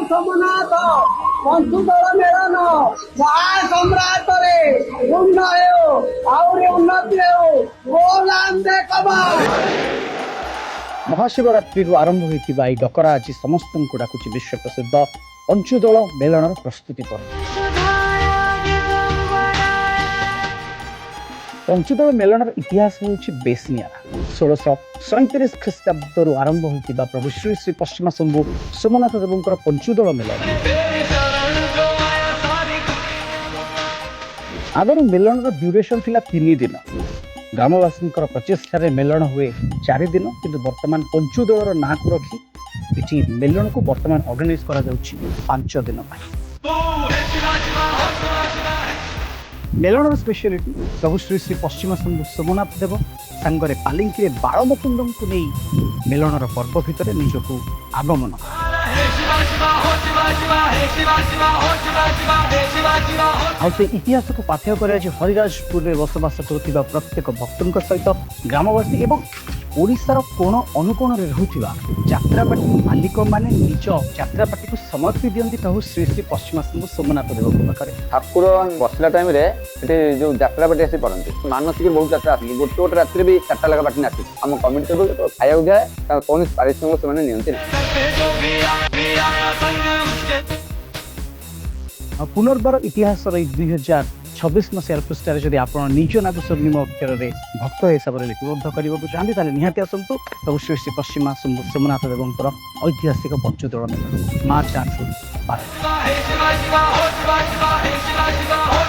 Somnath पंचुदल melon सम्राट उन्नय आहरी उन्नति गोलांदे कबा महाशिवरात्रि आरंभ होता डकरा आज समस्त को डाकुची विश्व प्रसिद्ध पंचुदल मेलन प्रस्तुति पर्व। पंचुदल मेलनर इतिहास होउछि बेस नियारा। 1637 ख्रीष्टाब्द आरंभ होता प्रभु श्री श्री पश्चिमा शंभु सोमनाथ देवंकर पंचुदल मेलन। आगर मेलनर ड्यूरेशन थिला 3 दिन। ग्रामवासी प्रचेषार मेलन हुए 4 दिन, किंतु वर्तमान पंचुदलर ना को रखी इठी मेलन को वर्तमान ऑर्गेनाइज करा जाउछि 5 दिन। मेलनर स्पेशलिटी प्रभु श्री श्री पश्चिमा शंभु सोमनाथ देव सांगरे पालिंकी बालमुकुंद को नहीं मेलनर पर्व भितर निजको आगमन। इतिहास को पाथ्य कर हरिराजपुर में बसवास करुवा प्रत्येक भक्तों सहित ग्रामवासी एवं ओडिशार कोण अनुकोण रहुथिबा यात्रापाटी मालिक माने निज यात्रापाटी को समर्पी दियंती प्रभु श्री श्री पश्चिमा शंभु सोमनाथ देव पाखे। ठाकुर बसला टाइम रे जो यात्रापाटी आसी पड़ती मानसिक बहुत यात्रा आसी गोटे गोटे रात्रि भी 4टा लगा पाटी आसी आम कमिटी खाया दिए कौन पारिश्रमिक से नियंती। पुनर्बार इतिहास 2026 मसीहार पृष्ठार जदि आप निज नाग स्वर्णिम अक्षर में भक्त हिसाब से लिपिबद्ध करने को चाहते निहाती आसतु प्रभु श्री श्री पश्चिमा शंभु सोमनाथ देवंकर ऐतिहासिक पंचुदल मेलन मार्च 8 ରୁ 12।